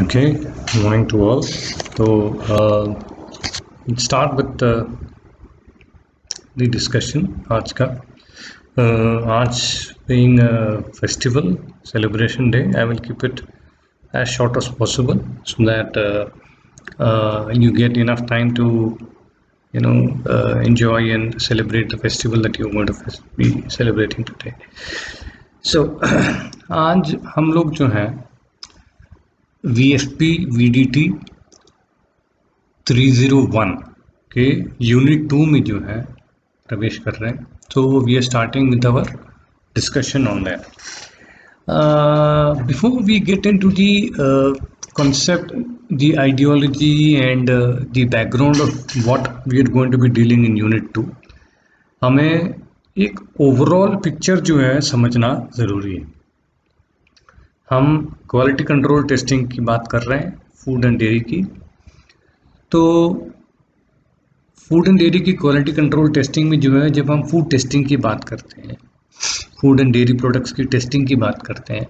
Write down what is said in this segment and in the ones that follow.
Okay, morning to all. So, let's start with the discussion. आज का आज being a festival celebration day, I will keep it as short as possible so that you get enough time to enjoy and celebrate the festival that you're going to be celebrating today. So आज हम लोग जो हैं VFP VDT 301 के unit 2 में जो है प्रवेश कर रहे हैं. तो we are starting with our discussion on that. Before we get into the concept, the ideology and the background of what we are going to be dealing in unit 2, हमें एक ओवरऑल पिक्चर जो है समझना ज़रूरी है. हम quality control testing की बात कर रहे हैं, फूड एंड डेयरी की. तो फूड एंड डेयरी की क्वालिटी कंट्रोल टेस्टिंग में जो है, जब हम फूड टेस्टिंग की बात करते हैं, फूड एंड डेयरी प्रोडक्ट्स की टेस्टिंग की बात करते हैं,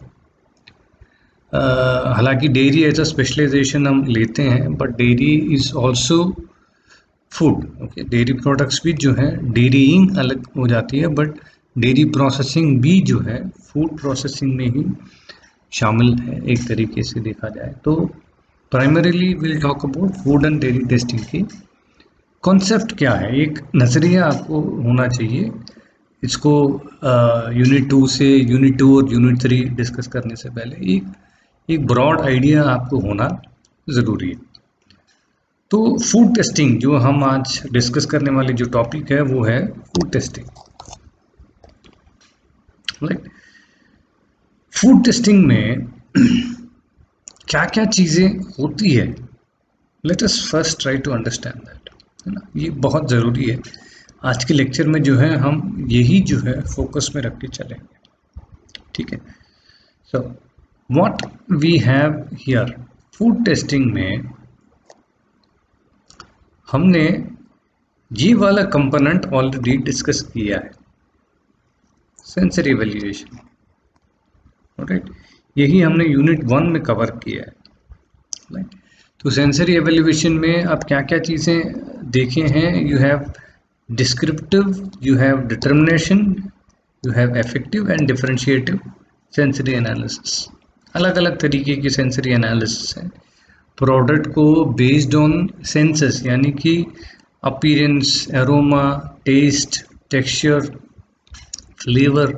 हालांकि डेयरी एज अ स्पेशलाइजेशन हम लेते हैं, but dairy is also food. Okay, dairy products भी जो है, डेयरीइंग अलग हो जाती है, बट डेयरी प्रोसेसिंग भी जो है फूड प्रोसेसिंग में ही शामिल है एक तरीके से देखा जाए. तो primarily will talk about food and dairy testing की कॉन्सेप्ट क्या है. एक नज़रिया आपको होना चाहिए. इसको यूनिट 2 से यूनिट 2 और यूनिट 3 डिस्कस करने से पहले एक ब्रॉड आइडिया आपको होना ज़रूरी है. तो फूड टेस्टिंग जो हम आज डिस्कस करने वाले जो टॉपिक है वो है food testing. Right. Food testing में क्या क्या चीज़ें होती है, let us first try to understand that, है ना. ये बहुत ज़रूरी है. आज के लेक्चर में जो है हम यही जो है फोकस में रख के चलेंगे. ठीक है. So what we have here, food testing में हमने ये वाला कंपोनेंट ऑलरेडी डिस्कस किया है, सेंसरी एवेल्युएशन. राइट. यही हमने यूनिट 1 में कवर किया है. राइट. तो सेंसरी एवेल्युएशन में अब क्या क्या चीज़ें देखे हैं. You have descriptive, you have determination, you have effective and differentiative sensory analysis. अलग अलग तरीके की सेंसरी एनालिसिस है. प्रोडक्ट को बेस्ड ऑन सेंसेस, यानी कि appearance, aroma, taste, texture, flavour,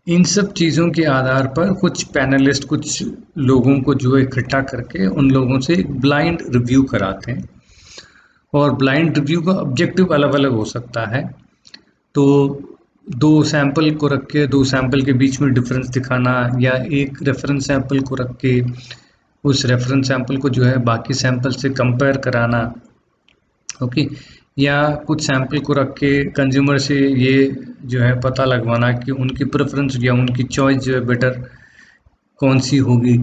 इन सब चीज़ों के आधार पर कुछ पैनलिस्ट, कुछ लोगों को जो इकट्ठा करके उन लोगों से ब्लाइंड रिव्यू कराते हैं. और ब्लाइंड रिव्यू का ऑब्जेक्टिव अलग अलग हो सकता है. तो दो सैंपल को रख के, दो सैंपल के बीच में डिफरेंस दिखाना, या एक रेफरेंस सैंपल को रख के उस रेफरेंस सैंपल को जो है बाकी सैंपल से कंपेयर कराना. ओके. या कुछ सैंपल को रख के कंज्यूमर से ये जो है पता लगवाना कि उनकी प्रेफरेंस या उनकी चॉइस जो है बेटर कौन सी होगी.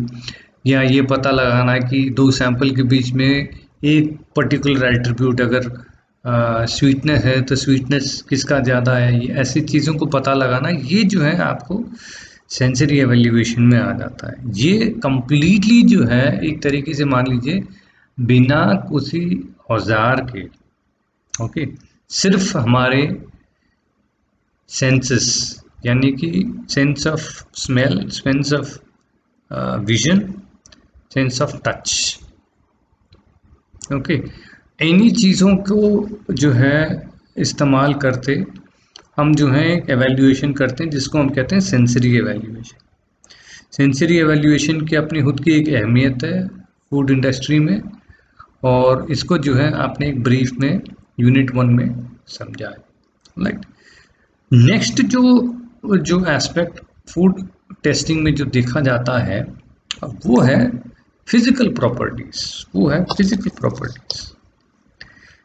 या ये पता लगाना कि दो सैंपल के बीच में एक पर्टिकुलर एट्रीब्यूट, अगर स्वीटनेस है तो स्वीटनेस किसका ज़्यादा है. ये ऐसी चीज़ों को पता लगाना, ये जो है आपको सेंसरी एवेल्युएशन में आ जाता है. ये कंप्लीटली जो है एक तरीके से मान लीजिए बिना किसी औजार के, ओके, सिर्फ हमारे सेंसेस, यानी कि sense of smell, sense of vision, sense of touch, okay, इन्हीं चीज़ों को जो है इस्तेमाल करते हम जो है एक एवेल्युएशन करते हैं, जिसको हम कहते हैं सेंसरी एवेल्युएशन. सेंसरी एवेल्युएशन की अपनी खुद की एक अहमियत है फूड इंडस्ट्री में, और इसको जो है आपने एक ब्रीफ में यूनिट 1 में समझा है. राइट. नेक्स्ट जो एस्पेक्ट फूड टेस्टिंग में जो देखा जाता है वो है फिजिकल प्रॉपर्टीज. वो है फिजिकल प्रॉपर्टीज.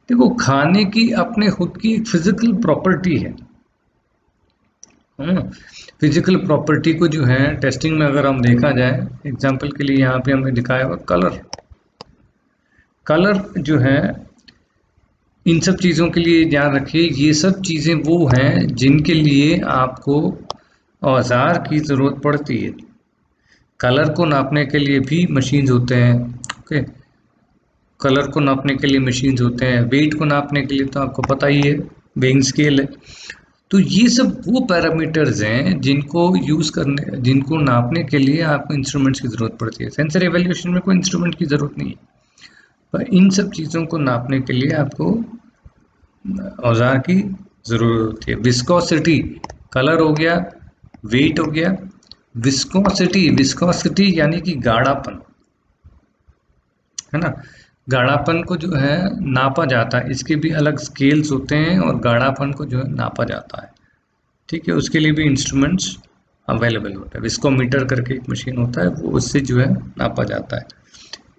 देखो, खाने की अपने खुद की एक फिजिकल प्रॉपर्टी है. फिजिकल प्रॉपर्टी को जो है टेस्टिंग में अगर हम देखा जाए, एग्जांपल के लिए यहाँ पे हमने दिखाया हुआ कलर जो है, इन सब चीज़ों के लिए ध्यान रखिए, ये सब चीज़ें वो हैं जिनके लिए आपको औजार की ज़रूरत पड़ती है. कलर को नापने के लिए भी मशीन्स होते हैं। ओके, कलर को नापने के लिए मशीन्स होते हैं, वेट को नापने के लिए तो आपको पता ही है वेइंग स्केल है। तो ये सब वो पैरामीटर्स हैं जिनको यूज़ करने, जिनको नापने के लिए आपको इंस्ट्रूमेंट्स की ज़रूरत पड़ती है। सेंसर एवेल्यूएशन में कोई इंस्ट्रूमेंट की ज़रूरत नहीं है, पर इन सब चीज़ों को नापने के लिए आपको औजार की ज़रूरत होती है। विस्कोसिटी, कलर हो गया, वेट हो गया। विस्कोसिटी, विस्कोसिटी यानी कि गाढ़ापन, है ना। गाढ़ापन को जो है नापा जाता है, इसके भी अलग स्केल्स होते हैं और गाढ़ापन को जो है नापा जाता है, ठीक है। उसके लिए भी इंस्ट्रूमेंट्स अवेलेबल होता है। विस्कोमीटर करके एक मशीन होता है, वो उससे जो है नापा जाता है।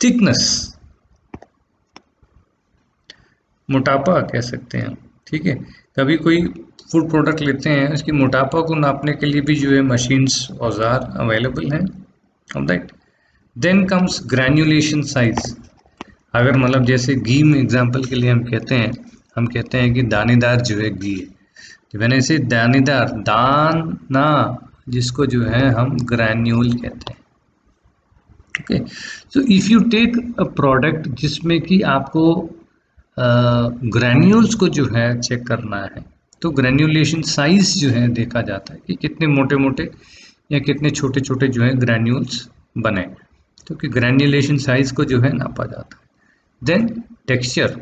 थिकनेस, मोटापा कह सकते हैं, ठीक है। कभी कोई फूड प्रोडक्ट लेते हैं, उसकी मोटापा को नापने के लिए भी जो है मशीन्स, औजार अवेलेबल हैं, right. Then comes granulation size. अगर मतलब जैसे घी में एग्जांपल के लिए हम कहते हैं कि दानेदार जो है घी है, तो मैंने इसे दानेदार, दाना जिसको जो है हम ग्रैन्यूल कहते हैं। Okay, so if you take a product जिसमें कि आपको ग्रैन्यूल्स को जो है चेक करना है, तो ग्रैन्युलेशन साइज जो है देखा जाता है कि कितने मोटे मोटे या कितने छोटे छोटे जो है ग्रैन्यूल्स बने, तो कि ग्रैन्युलेशन साइज को जो है नापा जाता है। देन टेक्सचर,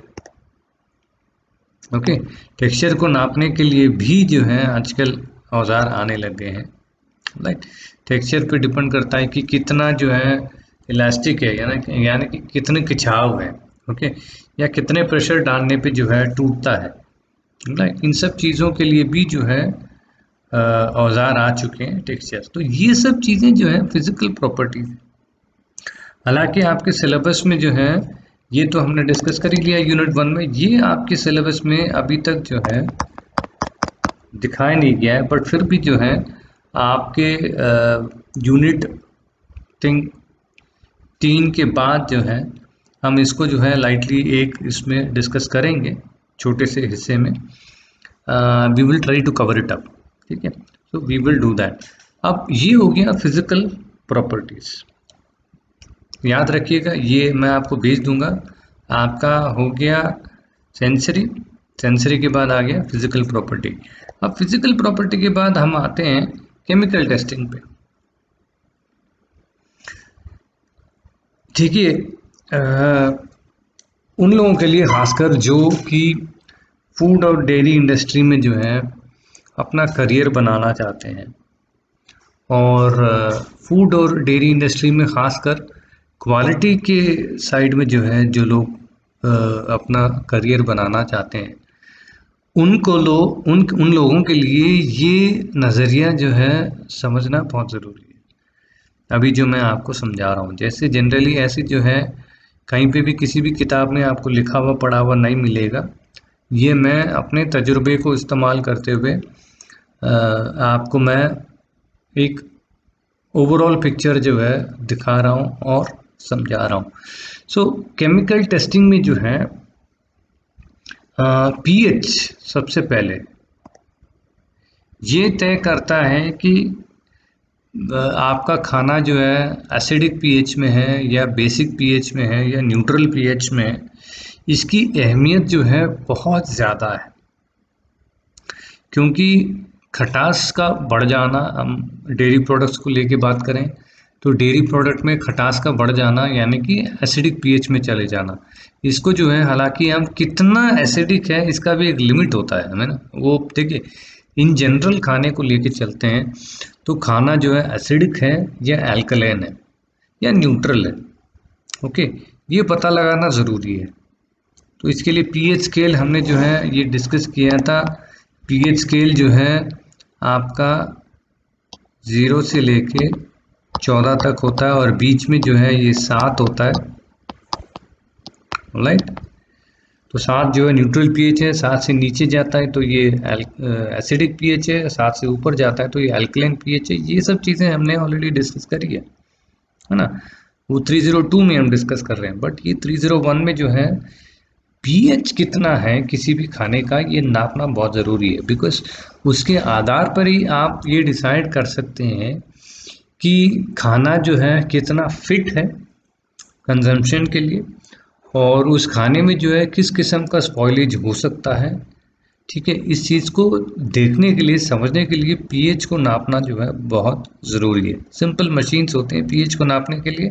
ओके, टेक्सचर को नापने के लिए भी जो है आजकल औजार आने लग गए हैं, राइट। टेक्सचर पे डिपेंड करता है कि कितना जो है इलास्टिक है, यानी कि कितने खिंचाव है, ओके, या कितने प्रेशर डालने पे जो है टूटता है, राइट। इन सब चीज़ों के लिए भी जो है औजार आ चुके हैं टेक्सचर। तो ये सब चीज़ें जो है फिजिकल प्रॉपर्टीज, हालांकि आपके सिलेबस में जो है ये तो हमने डिस्कस कर ही लिया यूनिट 1 में, ये आपके सिलेबस में अभी तक जो है दिखाया नहीं गया है, बट फिर भी जो है आपके यूनिट 3 के बाद जो है हम इसको जो है लाइटली एक इसमें डिस्कस करेंगे, छोटे से हिस्से में। We will try to cover it up, ठीक है। So we will do that. अब ये हो गया फिजिकल प्रॉपर्टीज, याद रखिएगा, ये मैं आपको भेज दूंगा। आपका हो गया सेंसरी, सेंसरी के बाद आ गया फिजिकल प्रॉपर्टी। अब फिजिकल प्रॉपर्टी के बाद हम आते हैं केमिकल टेस्टिंग पे, ठीक है। उन लोगों के लिए खासकर जो कि फूड और डेयरी इंडस्ट्री में जो है अपना करियर बनाना चाहते हैं, और फूड और डेयरी इंडस्ट्री में खासकर क्वालिटी के साइड में जो है जो लोग अपना करियर बनाना चाहते हैं, उन लोगों के लिए ये नज़रिया जो है समझना बहुत ज़रूरी है। अभी जो मैं आपको समझा रहा हूँ, जैसे जनरली ऐसी जो है कहीं पे भी किसी भी किताब में आपको लिखा हुआ पढ़ा हुआ नहीं मिलेगा। ये मैं अपने तजुर्बे को इस्तेमाल करते हुए आपको मैं एक ओवरऑल पिक्चर जो है दिखा रहा हूँ और समझा रहा हूँ। सो केमिकल टेस्टिंग में जो है पीएच सबसे पहले ये तय करता है कि आपका खाना जो है एसिडिक पीएच में है या बेसिक पीएच में है या न्यूट्रल पीएच में है। इसकी अहमियत जो है बहुत ज़्यादा है, क्योंकि खटास का बढ़ जाना, हम डेयरी प्रोडक्ट्स को लेके बात करें तो डेयरी प्रोडक्ट में खटास का बढ़ जाना यानी कि एसिडिक पीएच में चले जाना, इसको जो है, हालांकि हम कितना एसिडिक है इसका भी एक लिमिट होता है ना, वो देखिए इन जनरल खाने को लेके चलते हैं तो खाना जो है एसिडिक है या एल्कलाइन है या न्यूट्रल है, ओके, ये पता लगाना ज़रूरी है। तो इसके लिए पीएच स्केल हमने जो है ये डिस्कस किया था। पीएच स्केल जो है आपका 0 से लेके 14 तक होता है और बीच में जो है ये 7 होता है, राइट। तो 7 जो है न्यूट्रल पीएच है, 7 से नीचे जाता है तो ये एसिडिक पीएच है, 7 से ऊपर जाता है तो ये अल्कलाइन पीएच है। ये सब चीज़ें हमने ऑलरेडी डिस्कस करी है ना। वो 302 में हम डिस्कस कर रहे हैं, बट ये 301 में जो है पीएच कितना है किसी भी खाने का ये नापना बहुत ज़रूरी है, बिकॉज उसके आधार पर ही आप ये डिसाइड कर सकते हैं कि खाना जो है कितना फिट है कंजम्पशन के लिए, और उस खाने में जो है किस किस्म का स्पॉइलेज हो सकता है। ठीक है, इस चीज़ को देखने के लिए, समझने के लिए पीएच को नापना जो है बहुत ज़रूरी है। सिंपल मशीन्स होते हैं पीएच को नापने के लिए।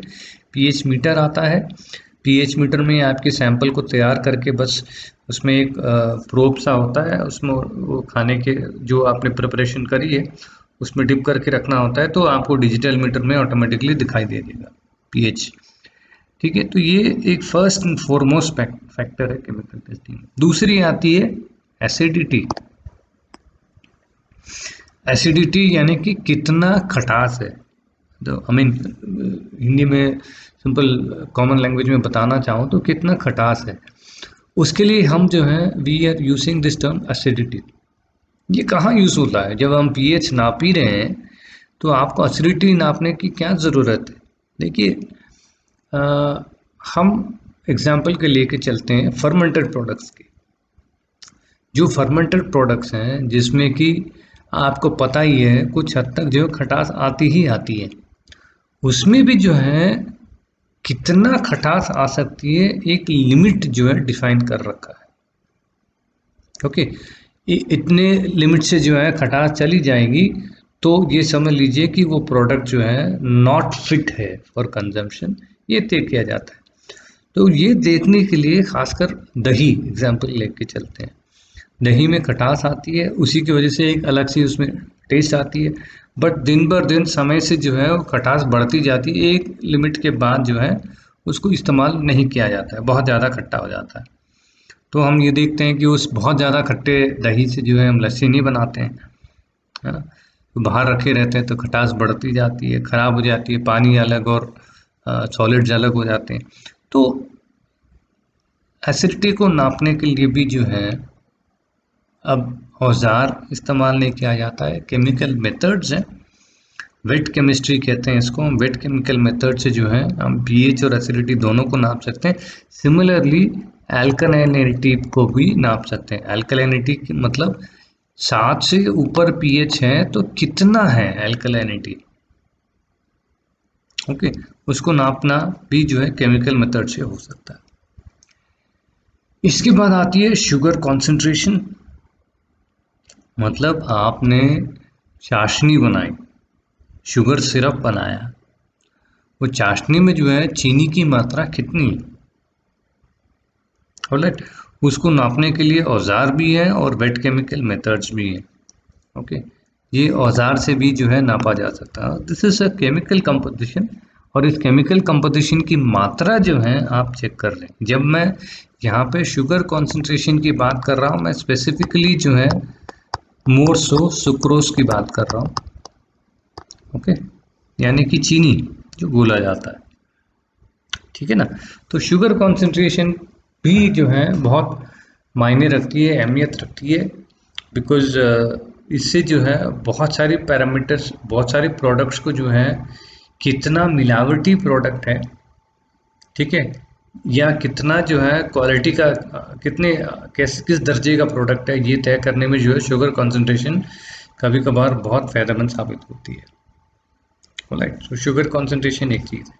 पीएच मीटर आता है, पीएच मीटर में आपके सैंपल को तैयार करके बस उसमें एक प्रोब सा होता है, उसमें वो खाने के जो आपने प्रिपरेशन करी है उसमें डिप करके रखना होता है, तो आपको डिजिटल मीटर में ऑटोमेटिकली दिखाई दे देगा पीएच। ठीक है, तो ये एक फर्स्ट एंड फॉरमोस्ट फैक्टर है केमिकल टेस्टिंग। दूसरी आती है एसिडिटी। एसिडिटी यानी कि कितना खटास है, तो आई मीन हिंदी में सिंपल कॉमन लैंग्वेज में बताना चाहूँ तो कितना खटास है, उसके लिए हम जो है we are using this term acidity. ये कहाँ यूज़ होता है? जब हम पीएच नाप ही रहे हैं तो आपको एसिडिटी नापने की क्या ज़रूरत है? देखिए, हम एग्जाम्पल के लेके चलते हैं फर्मेंटेड प्रोडक्ट्स की। जो फर्मेंटेड प्रोडक्ट्स हैं जिसमें कि आपको पता ही है कुछ हद तक जो खटास आती ही आती है, उसमें भी जो है कितना खटास आ सकती है एक लिमिट जो है डिफाइन कर रखा है। ओके, इतने लिमिट से जो है खटास चली जाएगी तो ये समझ लीजिए कि वो प्रोडक्ट जो है नॉट फिट है फॉर कंजम्पशन, ये तय किया जाता है। तो ये देखने के लिए खासकर दही एग्जाम्पल लेके चलते हैं। दही में खटास आती है, उसी की वजह से एक अलग सी उसमें टेस्ट आती है, बट दिन बर दिन समय से जो है वो खटास बढ़ती जाती है। एक लिमिट के बाद जो है उसको इस्तेमाल नहीं किया जाता है, बहुत ज़्यादा खट्टा हो जाता है। तो हम ये देखते हैं कि उस बहुत ज़्यादा खट्टे दही से जो है हम लस्सी नहीं बनाते हैं, है ना। तो बाहर रखे रहते हैं तो खटास बढ़ती जाती है, ख़राब हो जाती है, पानी अलग और सॉलिड्स अलग हो जाते हैं। तो एसिडिटी को नापने के लिए भी जो है अब औजार इस्तेमाल नहीं किया जाता है, केमिकल मेथड्स हैं, वेट केमिस्ट्री कहते हैं इसको। हम वेट केमिकल मेथड से जो है हम पीएच और एसिडिटी दोनों को नाप सकते हैं। सिमिलरली अल्कलाइनिटी को भी नाप सकते हैं। अल्कलाइनिटी मतलब 7 से ऊपर पीएच है तो कितना है अल्कलाइनिटी, ओके, उसको नापना भी जो है केमिकल मेथड से हो सकता है। इसके बाद आती है शुगर कॉन्सेंट्रेशन। मतलब आपने चाशनी बनाई, शुगर सिरप बनाया, वो चाशनी में जो है चीनी की मात्रा कितनी है, ऑलराइट, उसको नापने के लिए औजार भी है और वेट केमिकल मेथड्स भी हैं। ओके, ये औजार से भी जो है नापा जा सकता है। This is a chemical composition, और इस केमिकल कंपोजिशन की मात्रा जो है आप चेक कर लें। जब मैं यहाँ पे शुगर कॉन्सेंट्रेशन की बात कर रहा हूँ, मैं स्पेसिफिकली जो है मोर सो सुक्रोज की बात कर रहा हूँ, ओके, यानी कि चीनी जो घोला जाता है, ठीक है ना। तो शुगर कॉन्सेंट्रेशन भी जो है बहुत मायने रखती है, अहमियत रखती है, बिकॉज इससे जो है बहुत सारी पैरामीटर्स, बहुत सारे प्रोडक्ट्स को जो है कितना मिलावटी प्रोडक्ट है, ठीक है, या कितना जो है क्वालिटी का कितने किस दर्जे का प्रोडक्ट है, ये तय करने में जो है शुगर कॉन्सेंट्रेशन कभी कभार बहुत फ़ायदेमंद साबित होती है। राइट, तो शुगर कॉन्सेंट्रेशन एक चीज़ है।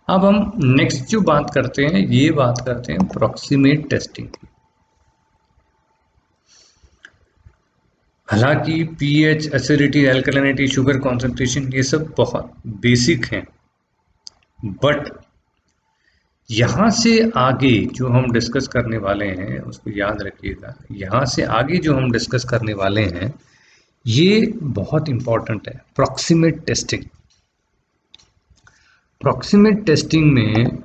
अब हम नेक्स्ट जो बात करते हैं, ये बात करते हैं प्रॉक्सिमेट टेस्टिंग की। हालांकि pH, acidity, alkalinity, sugar concentration ये सब बहुत बेसिक हैं, बट यहाँ से आगे जो हम डिस्कस करने वाले हैं उसको याद रखिएगा। यहाँ से आगे जो हम डिस्कस करने वाले हैं ये बहुत इम्पॉर्टेंट है, प्रॉक्सिमेट टेस्टिंग। प्रॉक्सिमेट टेस्टिंग में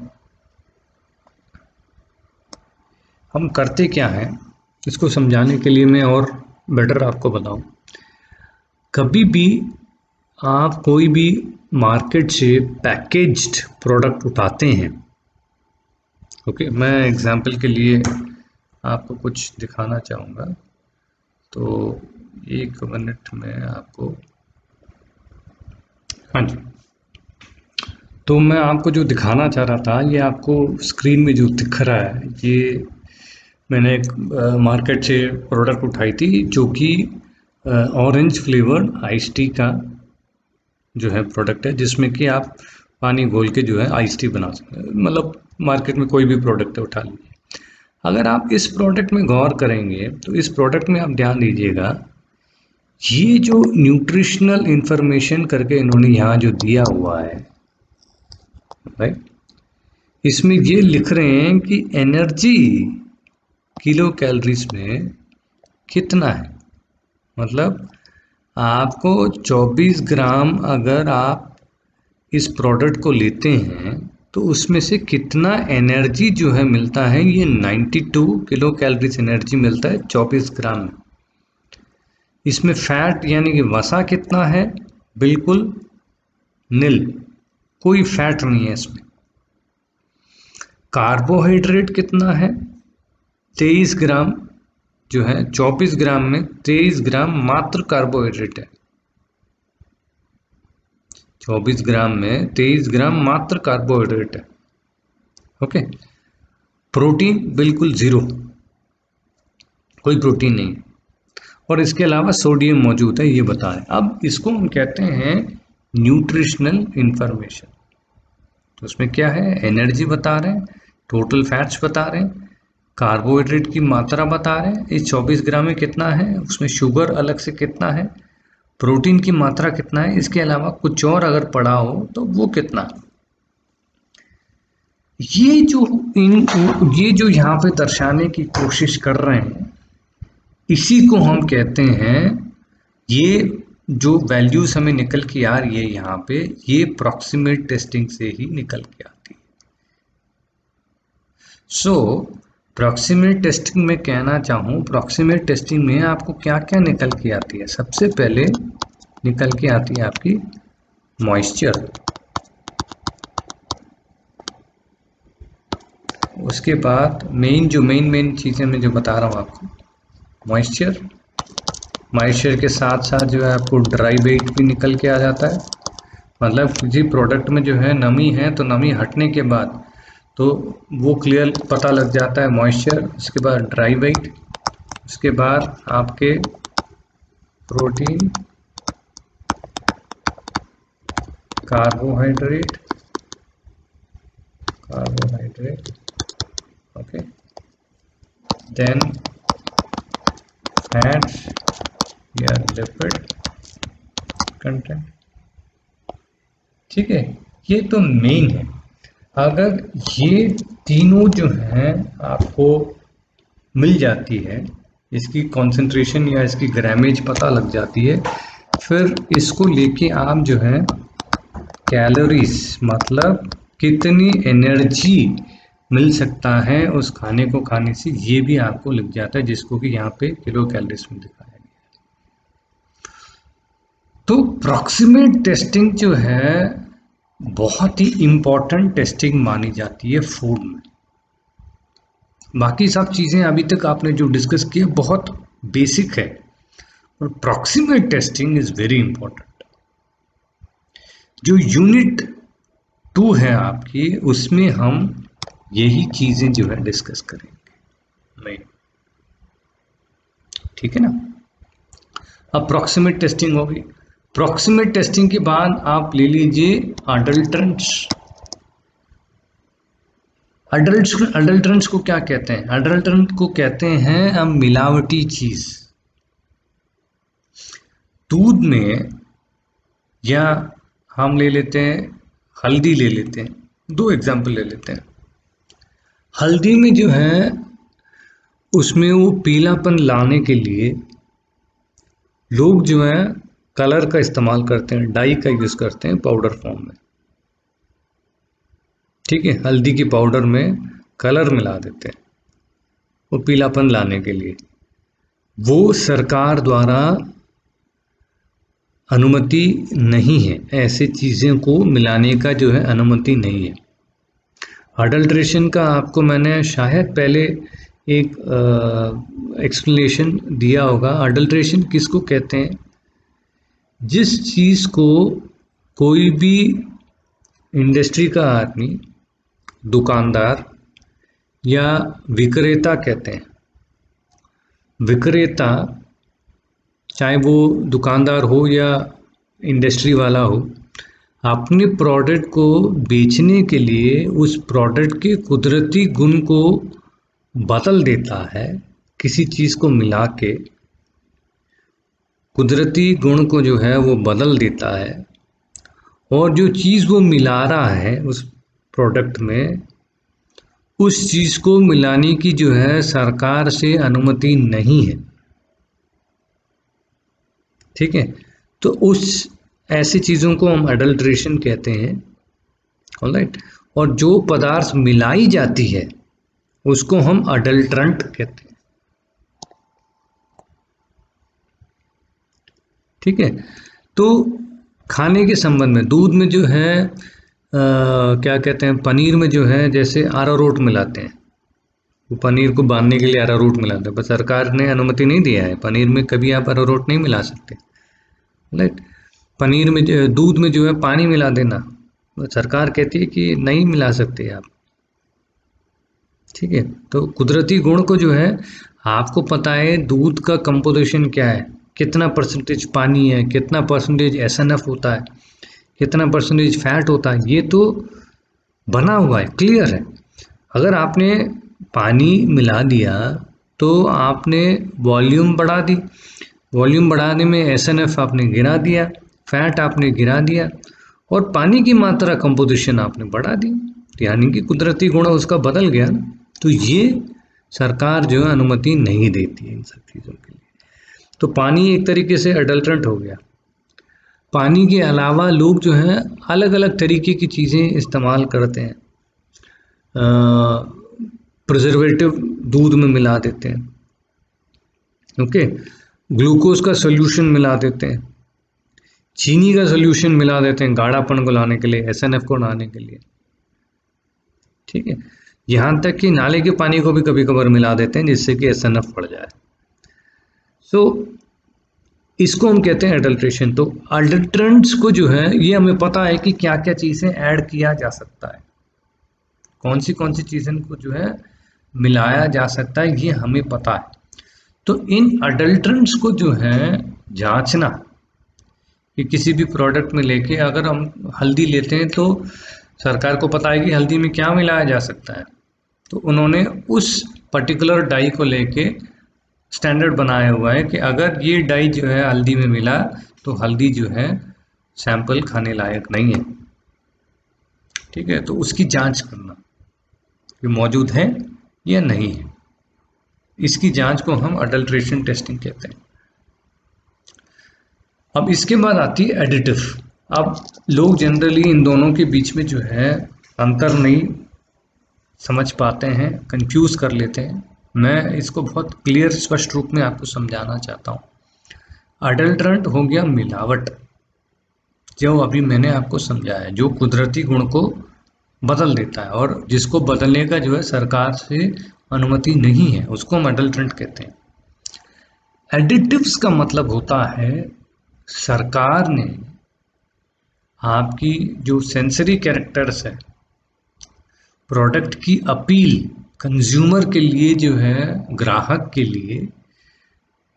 हम करते क्या हैं, इसको समझाने के लिए मैं और बेटर आपको बताऊं। कभी भी आप कोई भी मार्केट से पैकेज्ड प्रोडक्ट उठाते हैं, ओके, मैं एग्जांपल के लिए आपको कुछ दिखाना चाहूँगा, तो 1 मिनट में आपको, हाँ जी, तो मैं आपको जो दिखाना चाह रहा था, ये आपको स्क्रीन में जो दिख रहा है, ये मैंने एक मार्केट से प्रोडक्ट उठाई थी जो कि ऑरेंज फ्लेवर्ड आइस टी का जो है प्रोडक्ट है, जिसमें कि आप पानी घोल के जो है आइस टी बना सकते हैं। मतलब मार्केट में कोई भी प्रोडक्ट है, उठा लीजिए। अगर आप इस प्रोडक्ट में गौर करेंगे तो इस प्रोडक्ट में आप ध्यान दीजिएगा, ये जो न्यूट्रिशनल इंफॉर्मेशन करके इन्होंने यहाँ जो दिया हुआ है, राइट, इसमें ये लिख रहे हैं कि एनर्जी किलो कैलोरीज में कितना है। मतलब आपको 24 ग्राम अगर आप इस प्रोडक्ट को लेते हैं तो उसमें से कितना एनर्जी जो है मिलता है, ये 92 किलो कैलोरीज एनर्जी मिलता है 24 ग्राम में। इसमें फैट यानी कि वसा कितना है, बिल्कुल नील, कोई फैट नहीं है इसमें। कार्बोहाइड्रेट कितना है, 23 ग्राम जो है 24 ग्राम में 23 ग्राम मात्र कार्बोहाइड्रेट है। 24 ग्राम में 23 ग्राम मात्र कार्बोहाइड्रेट है। ओके, प्रोटीन बिल्कुल जीरो, कोई प्रोटीन नहीं, और इसके अलावा सोडियम मौजूद है, ये बता रहे हैं। अब इसको हम कहते हैं न्यूट्रिशनल इंफॉर्मेशन। तो उसमें क्या है, एनर्जी बता रहे हैं, टोटल फैट्स बता रहे हैं, कार्बोहाइड्रेट की मात्रा बता रहे हैं, इस 24 ग्राम में कितना है, उसमें शुगर अलग से कितना है, प्रोटीन की मात्रा कितना है, इसके अलावा कुछ और अगर पड़ा हो तो वो कितना। ये जो यहाँ पे दर्शाने की कोशिश कर रहे हैं, इसी को हम कहते हैं, ये जो वैल्यूज हमें निकल के आ रही है यहाँ पे, ये प्रॉक्सिमेट टेस्टिंग से ही निकल के आती है। सो प्रॉक्सिमेट टेस्टिंग में कहना चाहूँ, प्रॉक्सिमेट टेस्टिंग में आपको क्या क्या निकल के आती है। सबसे पहले निकल के आती है आपकी मॉइस्चर, उसके बाद मेन चीज़ें मैं जो बता रहा हूँ आपको, मॉइस्चर के साथ साथ जो है आपको ड्राई वेट भी निकल के आ जाता है। मतलब किसी प्रोडक्ट में जो है नमी है तो नमी हटने के बाद तो वो क्लियर पता लग जाता है मॉइस्चर, उसके बाद ड्राई वेट, उसके बाद आपके protein, carbohydrate, okay, then fats या लिपिड कंटेंट। ठीक है, ये तो मेन है। अगर ये तीनों जो हैं आपको मिल जाती है, इसकी कॉन्सेंट्रेशन या इसकी ग्रामेज पता लग जाती है, फिर इसको लेके आप जो है कैलोरीज, मतलब कितनी एनर्जी मिल सकता है उस खाने को खाने से, ये भी आपको लिख जाता है, जिसको कि यहाँ पे किलो कैलोरीज में दिखाया गया है। तो प्रॉक्सिमेट टेस्टिंग जो है बहुत ही इम्पोर्टेंट टेस्टिंग मानी जाती है फूड में। बाकी सब चीज़ें अभी तक आपने जो डिस्कस किया बहुत बेसिक है, और proximate testing is very important. जो यूनिट 2 है आपकी, उसमें हम यही चीज़ें जो है डिस्कस करेंगे, ठीक है ना। अब प्रॉक्सिमेट टेस्टिंग होगी। प्रॉक्सिमेट टेस्टिंग के बाद आप ले लीजिए अडल्ट्रेंट्स। अडल्ट्रेंट्स को क्या कहते हैं, अडल्ट्रेंट को कहते हैं हम मिलावटी चीज। दूध में, या हम ले लेते हैं हल्दी, ले लेते हैं, 2 एग्जाम्पल ले लेते हैं। हल्दी में जो है उसमें वो पीलापन लाने के लिए लोग जो है कलर का इस्तेमाल करते हैं, डाई का यूज करते हैं पाउडर फॉर्म में। ठीक है, हल्दी की पाउडर में कलर मिला देते हैं वो पीलापन लाने के लिए। वो सरकार द्वारा अनुमति नहीं है, ऐसे चीज़ों को मिलाने का जो है अनुमति नहीं है। अडल्ट्रेशन का आपको मैंने शायद पहले एक एक्सप्लेनेशन दिया होगा। अडल्ट्रेशन किसको कहते हैं, जिस चीज़ को कोई भी इंडस्ट्री का आदमी, दुकानदार या विक्रेता कहते हैं। विक्रेता, चाहे वो दुकानदार हो या इंडस्ट्री वाला हो, अपने प्रोडक्ट को बेचने के लिए उस प्रोडक्ट के कुदरती गुण को बदल देता है, किसी चीज़ को मिला के कुदरती गुण को जो है वो बदल देता है, और जो चीज़ वो मिला रहा है उस प्रोडक्ट में, उस चीज़ को मिलाने की जो है सरकार से अनुमति नहीं है। ठीक है, तो उस ऐसी चीज़ों को हम अडल्ट्रेशन कहते हैं। ऑलराइट, और जो पदार्थ मिलाई जाती है उसको हम अडल्ट्रेंट कहते हैं। ठीक है, तो खाने के संबंध में दूध में जो है क्या कहते हैं, पनीर में जो है जैसे अरारोट मिलाते हैं, वो पनीर को बांधने के लिए अरारोट मिलाते हैं, पर सरकार ने अनुमति नहीं दिया है, पनीर में कभी आप अरारोट नहीं मिला सकते। राइट, पनीर में दूध में जो है पानी मिला देना, सरकार कहती है कि नहीं मिला सकते आप। ठीक है, तो कुदरती गुण को जो है आपको पता है दूध का कंपोजिशन क्या है, कितना परसेंटेज पानी है, कितना परसेंटेज एसएनएफ होता है, कितना परसेंटेज फैट होता है, ये तो बना हुआ है, क्लियर है। अगर आपने पानी मिला दिया तो आपने वॉल्यूम बढ़ा दी, वॉल्यूम बढ़ाने में एसएनएफ आपने गिरा दिया, फैट आपने गिरा दिया, और पानी की मात्रा कंपोजिशन आपने बढ़ा दी, यानी कि कुदरती गुण उसका बदल गया। तो ये सरकार जो है अनुमति नहीं देती है इन सब चीज़ों के लिए। तो पानी एक तरीके से अडल्ट्रेंट हो गया। पानी के अलावा लोग जो हैं अलग अलग तरीके की चीज़ें इस्तेमाल करते हैं, प्रिजर्वेटिव दूध में मिला देते हैं, ओके, ग्लूकोज का सोल्यूशन मिला देते हैं, चीनी का सोल्यूशन मिला देते हैं गाढ़ापन को लाने के लिए, एसएनएफ को लाने के लिए। ठीक है, यहाँ तक कि नाले के पानी को भी कभी कभार मिला देते हैं जिससे कि एसएनएफ बढ़ जाए। सो इसको हम कहते हैं एडल्ट्रेशन। तो अडल्ट्रेंट्स को जो है ये हमें पता है कि क्या क्या चीज़ें ऐड किया जा सकता है, कौन सी चीज़ें को जो है मिलाया जा सकता है, ये हमें पता है। तो इन अडल्ट्रेंट्स को जो है जांचना कि किसी भी प्रोडक्ट में लेके, अगर हम हल्दी लेते हैं तो सरकार को पता है कि हल्दी में क्या मिलाया जा सकता है, तो उन्होंने उस पर्टिकुलर डाई को लेके स्टैंडर्ड बनाया हुआ है कि अगर ये डाई जो है हल्दी में मिला तो हल्दी जो है सैंपल खाने लायक नहीं है। ठीक है, तो उसकी जांच करना कि मौजूद है या नहीं है, इसकी जांच को हम अडल्ट्रेशन टेस्टिंग कहते हैं। अब इसके बाद आती है एडिटिव। अब लोग जनरली इन दोनों के बीच में जो है अंतर नहीं समझ पाते हैं, कंफ्यूज कर लेते हैं। मैं इसको बहुत क्लियर स्पष्ट रूप में आपको समझाना चाहता हूँ। अडल्ट्रेंट हो गया मिलावट, जो अभी मैंने आपको समझाया, जो कुदरती गुण को बदल देता है और जिसको बदलने का जो है सरकार से अनुमति नहीं है, उसको हम अडल्ट्रेंट कहते हैं। एडिटिव्स का मतलब होता है सरकार ने आपकी जो सेंसरी कैरेक्टर्स है, प्रोडक्ट की अपील कंज्यूमर के लिए जो है, ग्राहक के लिए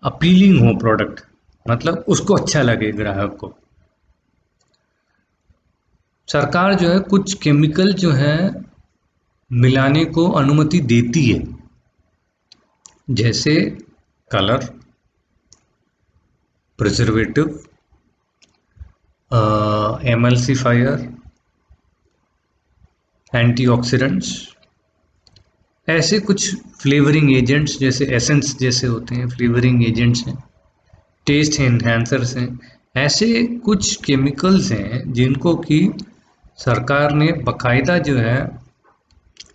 अपीलिंग हो प्रोडक्ट, मतलब उसको अच्छा लगे ग्राहक को, सरकार जो है कुछ केमिकल जो है मिलाने को अनुमति देती है, जैसे कलर, प्रिजर्वेटिव, एमल्सिफायर, एंटीऑक्सीडेंट्स, ऐसे कुछ फ्लेवरिंग एजेंट्स जैसे एसेंस जैसे होते हैं, फ्लेवरिंग एजेंट्स हैं, टेस्ट एनहांसर्स हैं, ऐसे कुछ केमिकल्स हैं जिनको कि सरकार ने बकायदा जो है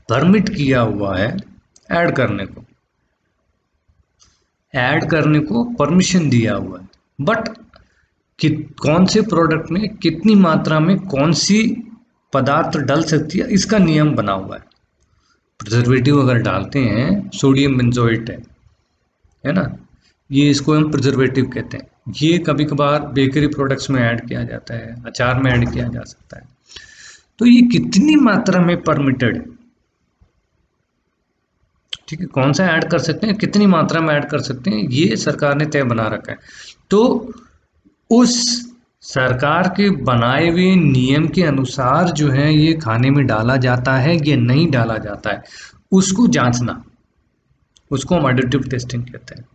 परमिट किया हुआ है ऐड करने को परमिशन दिया हुआ है। बट कौन से प्रोडक्ट में कितनी मात्रा में कौन सी पदार्थ डल सकती है, इसका नियम बना हुआ है। प्रिजर्वेटिव अगर डालते हैं, सोडियम बेंजोएट है ना, ये इसको हम प्रिजर्वेटिव कहते हैं। ये कभी कभार बेकरी प्रोडक्ट्स में ऐड किया जाता है, अचार में ऐड किया जा सकता है। तो ये कितनी मात्रा में परमिटेड है, ठीक है, कौन सा ऐड कर सकते हैं, कितनी मात्रा में ऐड कर सकते हैं, ये सरकार ने तय बना रखा है। तो उस सरकार के बनाए हुए नियम के अनुसार जो है ये खाने में डाला जाता है या नहीं डाला जाता है, उसको जांचना, उसको हम एडिटिव टेस्टिंग कहते हैं।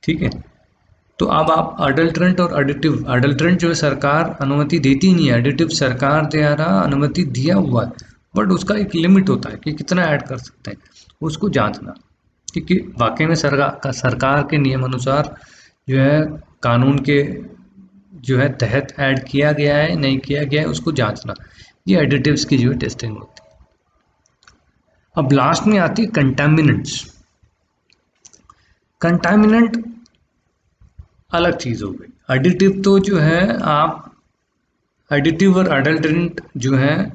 ठीक है, तो अब आप अडल्ट्रेंट और एडिटिव, अडल्ट्रेंट जो है सरकार अनुमति देती नहीं है, एडिटिव सरकार द्वारा अनुमति दिया हुआ है, बट उसका एक लिमिट होता है कि कितना ऐड कर सकते हैं, उसको जांचना क्योंकि वाकई में सरकार के नियम अनुसार जो है कानून के जो है तहत ऐड किया गया है नहीं किया गया है, उसको जांचना, ये एडिटिव्स की जो है टेस्टिंग होती है। अब लास्ट में आती है कंटामिनेंट्स। कंटामिनेंट अलग चीज हो गई, एडिटिव तो जो है आप एडिटिव और अडल्ट्रेंट जो है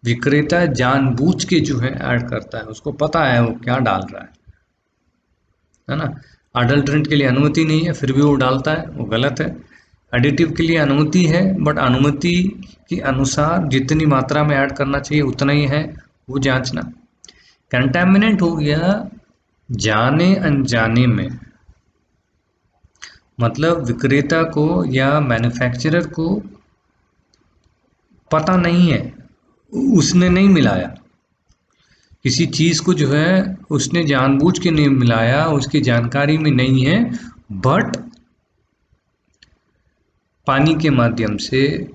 विक्रेता जानबूझ के जो है ऐड करता है, उसको पता है वो क्या डाल रहा है ना। अडल्ट्रेंट के लिए अनुमति नहीं है फिर भी वो डालता है, वो गलत है। एडिटिव के लिए अनुमति है बट अनुमति के अनुसार जितनी मात्रा में ऐड करना चाहिए उतना ही है, वो जांचना। कंटामिनेंट हो गया जाने अनजाने में, मतलब विक्रेता को या मैन्युफैक्चरर को पता नहीं है, उसने नहीं मिलाया किसी चीज को, जो है उसने जानबूझ के नहीं मिलाया, उसकी जानकारी में नहीं है, बट पानी के माध्यम से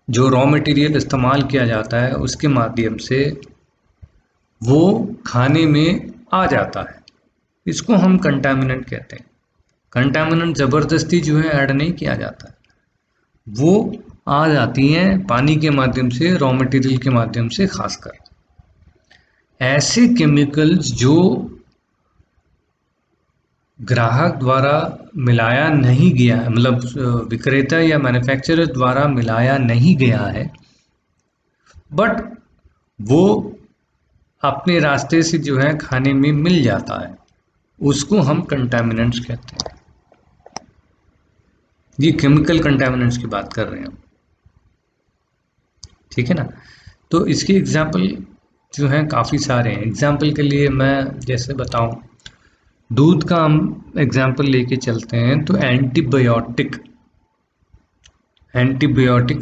जो रॉ मटेरियल इस्तेमाल किया जाता है उसके माध्यम से वो खाने में आ जाता है, इसको हम कंटामिनेंट कहते हैं। कंटामिनेंट ज़बरदस्ती जो है ऐड नहीं किया जाता है, वो आ जाती हैं पानी के माध्यम से, रॉ मटेरियल के माध्यम से। खासकर ऐसे केमिकल्स जो ग्राहक द्वारा मिलाया नहीं गया, मतलब विक्रेता या मैन्युफैक्चरर द्वारा मिलाया नहीं गया है, बट वो अपने रास्ते से जो है खाने में मिल जाता है, उसको हम कंटामिनेंट्स कहते हैं। ये केमिकल कंटामिनेंट्स की बात कर रहे हैं हम, ठीक है ना। तो इसके एग्जाम्पल जो हैं काफ़ी सारे हैं। एग्जाम्पल के लिए मैं जैसे बताऊं, दूध का हम एग्जाम्पल लेके चलते हैं, तो एंटीबायोटिक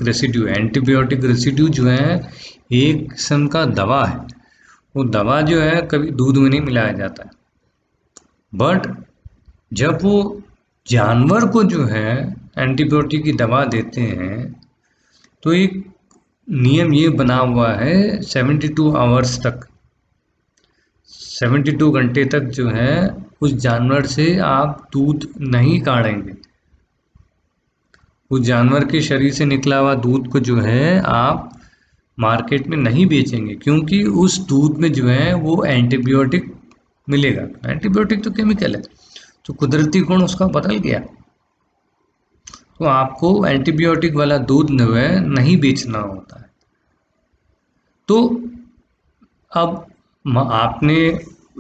रेसिड्यू जो है एक किस्म का दवा है। वो दवा जो है कभी दूध में नहीं मिलाया जाता है, बट जब वो जानवर को जो है एंटीबायोटिक की दवा देते हैं तो एक नियम ये बना हुआ है 72 आवर्स तक, 72 घंटे तक जो है उस जानवर से आप दूध नहीं काढ़ेंगे, उस जानवर के शरीर से निकला हुआ दूध को जो है आप मार्केट में नहीं बेचेंगे, क्योंकि उस दूध में जो है वो एंटीबायोटिक मिलेगा। एंटीबायोटिक तो केमिकल है, तो कुदरती गुण उसका बदल गया, तो आपको एंटीबायोटिक वाला दूध जो है नहीं बेचना होता है। तो अब आपने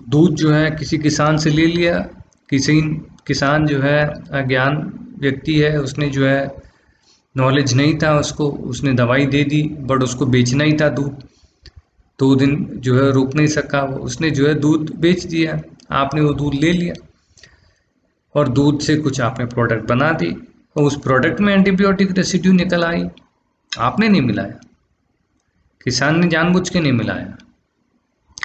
दूध जो है किसी किसान से ले लिया, किसी किसान जो है अज्ञान व्यक्ति है, उसने जो है नॉलेज नहीं था उसको, उसने दवाई दे दी, बट उसको बेचना ही था दूध, 2 दिन जो है रुक नहीं सका, उसने जो है दूध बेच दिया, आपने वो दूध ले लिया और दूध से कुछ आपने प्रोडक्ट बना दी, और उस प्रोडक्ट में एंटीबायोटिक रेसिड्यू निकल आई, आपने नहीं मिलाया, किसान ने जानबूझ के नहीं मिलाया,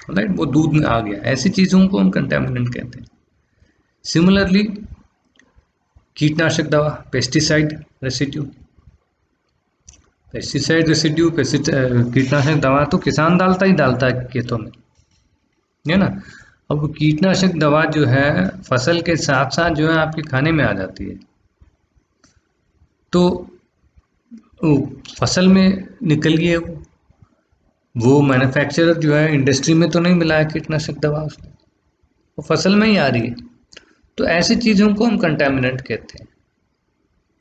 राइट, वो दूध में आ गया। ऐसी चीज़ों को हम कंटेमिनेंट कहते हैं। सिमिलरली कीटनाशक दवा, पेस्टिसाइड रेसिड्यू, कीटनाशक दवा तो किसान डालता है खेतों में, है ना। अब कीटनाशक दवा जो है फसल के साथ साथ जो है आपके खाने में आ जाती है, तो फसल में निकल गई है, वो मैन्युफैक्चरर जो है इंडस्ट्री में तो नहीं मिलाया कीटनाशक दवा, उसने वो फसल में ही आ रही है। तो ऐसी चीज़ों को हम कंटामिनेंट कहते हैं,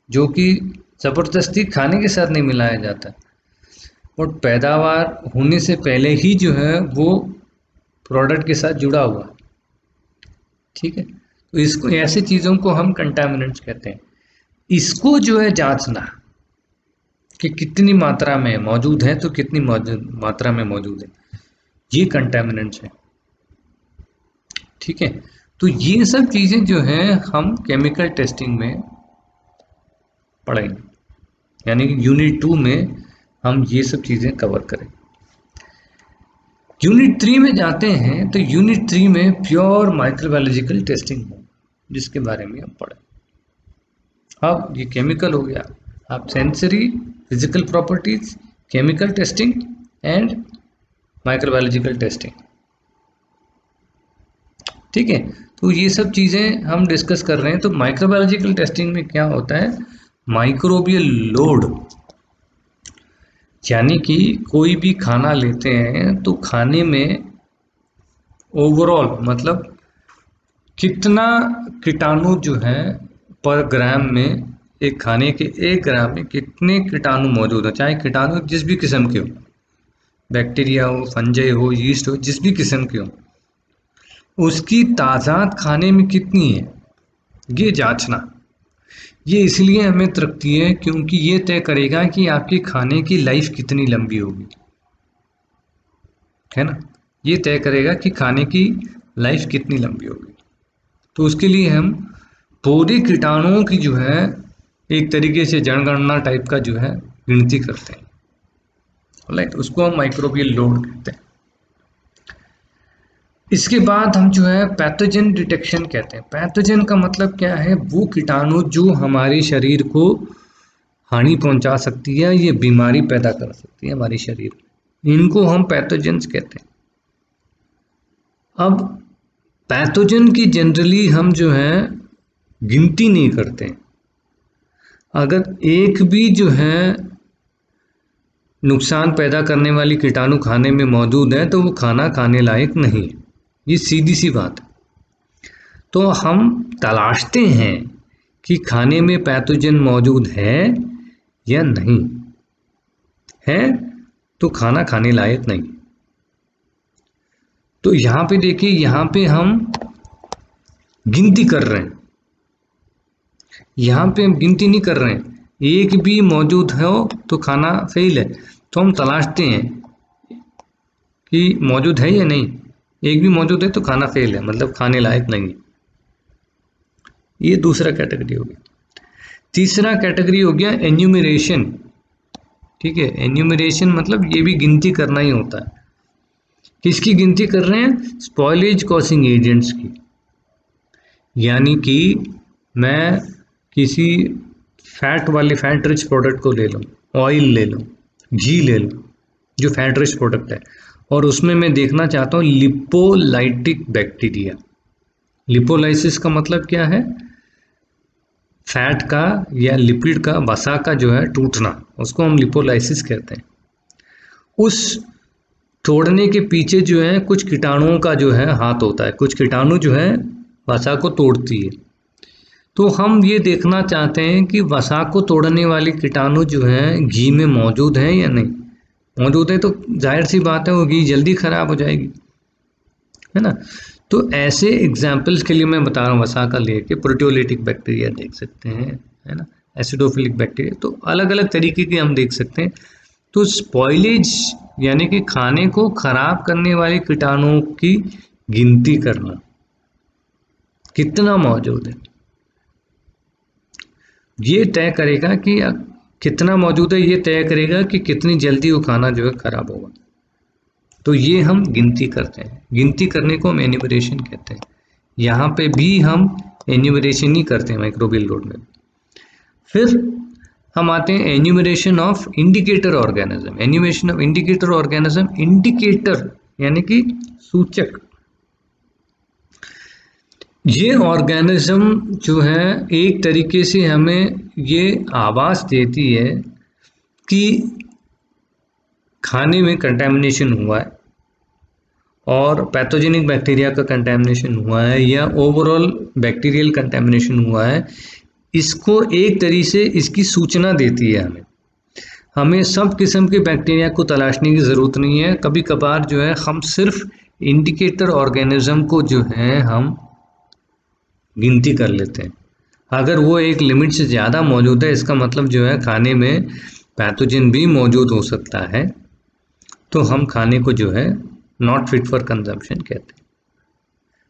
जो कि ज़बरदस्ती खाने के साथ नहीं मिलाया जाता, और पैदावार होने से पहले ही जो है वो प्रोडक्ट के साथ जुड़ा हुआ, ठीक है। तो इसको, ऐसी चीज़ों को हम कंटामिनेंट्स कहते हैं। इसको जो है जांचना कि कितनी मात्रा में मौजूद है, तो कितनी मात्रा में मौजूद है, ये कंटामिनेंट्स है, ठीक है। तो ये सब चीज़ें जो हैं हम केमिकल टेस्टिंग में पढ़ेंगे, यानी कि यूनिट 2 में हम ये सब चीज़ें कवर करेंगे। यूनिट 3 में जाते हैं तो यूनिट 3 में प्योर माइक्रोबायोलॉजिकल टेस्टिंग हो, जिसके बारे में हम पढ़ें। अब ये केमिकल हो गया, अब sensory physical properties, chemical testing and microbiological testing. ठीक है, तो ये सब चीज़ें हम डिस्कस कर रहे हैं। तो माइक्रोबायोलॉजिकल टेस्टिंग में क्या होता है, माइक्रोबियल लोड, यानी कि कोई भी खाना लेते हैं तो खाने में ओवरऑल मतलब कितना कीटाणु जो है पर ग्राम में, एक खाने के 1 ग्राम में कितने कीटाणु मौजूद है, चाहे कीटाणु जिस भी किस्म के हो, बैक्टीरिया हो, फंजाई हो, यीस्ट हो, जिस भी किस्म के हो, उसकी तादाद खाने में कितनी है ये जांचना। ये इसलिए अहमियत रखती है क्योंकि ये तय करेगा कि आपके खाने की लाइफ कितनी लंबी होगी, है ना। ये तय करेगा कि खाने की लाइफ कितनी लंबी होगी। तो उसके लिए हम पूरे कीटाणुओं की जो है एक तरीके से जनगणना टाइप का जो है गिनती करते हैं, राइट। उसको हम माइक्रोबियल लोड कहते हैं। इसके बाद हम जो है पैथोजन डिटेक्शन कहते हैं। पैथोजन का मतलब क्या है, वो कीटाणु जो हमारे शरीर को हानि पहुंचा सकती है, ये बीमारी पैदा कर सकती है हमारे शरीर में, इनको हम पैथोजेंस कहते हैं। अब पैथोजन की जनरली हम जो है गिनती नहीं करते। अगर एक भी जो है नुकसान पैदा करने वाली कीटाणु खाने में मौजूद है तो वो खाना खाने लायक नहीं है, ये सीधी सी बात है। तो हम तलाशते हैं कि खाने में पैथोजन मौजूद है या नहीं है, तो खाना खाने लायक नहीं। तो यहाँ पे देखिए, यहाँ पे हम गिनती कर रहे हैं, यहाँ पे हम गिनती नहीं कर रहे हैं। एक भी मौजूद हो तो खाना फेल है, तो हम तलाशते हैं कि मौजूद है या नहीं। एक भी मौजूद है तो खाना फेल है, मतलब खाने लायक नहीं। ये दूसरा कैटेगरी हो गया। तीसरा कैटेगरी हो गया एन्यूमरेशन। ठीक है, एन्यूमरेशन मतलब ये भी गिनती करना ही होता है। किसकी गिनती कर रहे हैं, स्पॉइलेज कॉजिंग एजेंट्स की। यानी कि मैं किसी फैट वाले फैट रिच प्रोडक्ट को ले लूँ, ऑयल ले लूँ, घी ले लूँ, जो फैट रिच प्रोडक्ट है, और उसमें मैं देखना चाहता हूँ लिपोलाइटिक बैक्टीरिया। लिपोलाइसिस का मतलब क्या है, फैट का या लिपिड का, वसा का जो है टूटना, उसको हम लिपोलाइसिस कहते हैं। उस तोड़ने के पीछे जो है कुछ कीटाणुओं का जो है हाथ होता है, कुछ कीटाणु जो है वसा को तोड़ती है। तो हम ये देखना चाहते हैं कि वसा को तोड़ने वाले कीटाणु जो है घी में मौजूद है या नहीं। मौजूद है तो जाहिर सी बात है वो घी जल्दी खराब हो जाएगी, है ना। तो ऐसे एग्जाम्पल्स के लिए मैं बता रहा हूँ, वसा का लेके प्रोटियोलिटिक बैक्टीरिया देख सकते हैं, है ना, एसिडोफिलिक बैक्टीरिया, तो अलग अलग तरीके के हम देख सकते हैं। तो स्पॉइलेज यानी कि खाने को खराब करने वाले कीटाणुओं की गिनती करना, कितना मौजूद है, ये तय करेगा कि कितना मौजूद है, ये तय करेगा कि कितनी जल्दी वो खाना जो है खराब होगा। तो ये हम गिनती करते हैं, गिनती करने को हम एन्यूमरेशन कहते हैं। यहाँ पे भी हम एन्यूमरेशन ही करते हैं माइक्रोबियल लोड में। फिर हम आते हैं enumeration of indicator organism. Enumeration of indicator organism, indicator यानी कि सूचक। ये ऑर्गेनिज्म जो है एक तरीके से हमें ये आवाज़ देती है कि खाने में कंटेमिनेशन हुआ है और पैथोजेनिक बैक्टीरिया का कंटेमिनेशन हुआ है या ओवरऑल बैक्टीरियल कंटेमिनेशन हुआ है। इसको एक तरीके से इसकी सूचना देती है हमें। हमें सब किस्म के बैक्टीरिया को तलाशने की ज़रूरत नहीं है। कभी कभार जो है हम सिर्फ इंडिकेटर ऑर्गेनिज्म को जो है हम गिनती कर लेते हैं। अगर वो एक लिमिट से ज़्यादा मौजूद है, इसका मतलब जो है खाने में पैथोजन भी मौजूद हो सकता है, तो हम खाने को जो है नॉट फिट फॉर कंजम्पशन कहते हैं।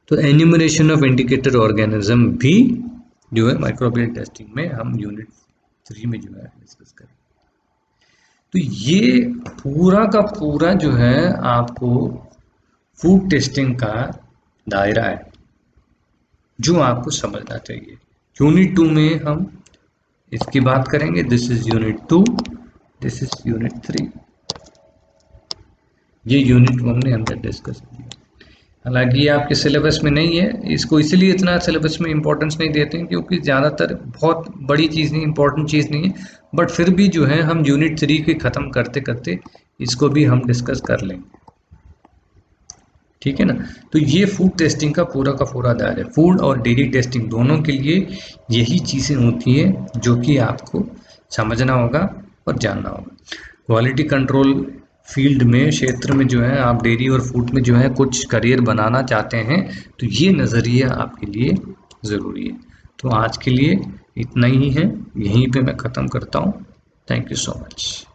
तो एन्यूमरेशन ऑफ इंडिकेटर ऑर्गेनिज्म भी जो है माइक्रोबियल टेस्टिंग में हम यूनिट 3 में जो है डिस्कस करें। तो ये पूरा का पूरा जो है आपको फूड टेस्टिंग का दायरा है जो आपको समझना चाहिए। यूनिट 2 में हम इसकी बात करेंगे। This is unit 2, this is unit 3। ये यूनिट 1 में हमने डिस्कस किया। हालांकि ये आपके सिलेबस में नहीं है, इसको इसीलिए इतना सिलेबस में इंपॉर्टेंस नहीं देते हैं क्योंकि ज़्यादातर बहुत बड़ी चीज़ नहीं, इंपॉर्टेंट चीज़ नहीं है, बट फिर भी जो है हम यूनिट 3 के ख़त्म करते करते इसको भी हम डिस्कस कर लेंगे, ठीक है ना। तो ये फूड टेस्टिंग का पूरा दायरा है। फूड और डेयरी टेस्टिंग दोनों के लिए यही चीज़ें होती हैं जो कि आपको समझना होगा और जानना होगा। क्वालिटी कंट्रोल फील्ड में, क्षेत्र में जो है आप डेयरी और फूड में जो है कुछ करियर बनाना चाहते हैं तो ये नज़रिया आपके लिए ज़रूरी है। तो आज के लिए इतना ही है, यहीं पे मैं ख़त्म करता हूँ। Thank you so much.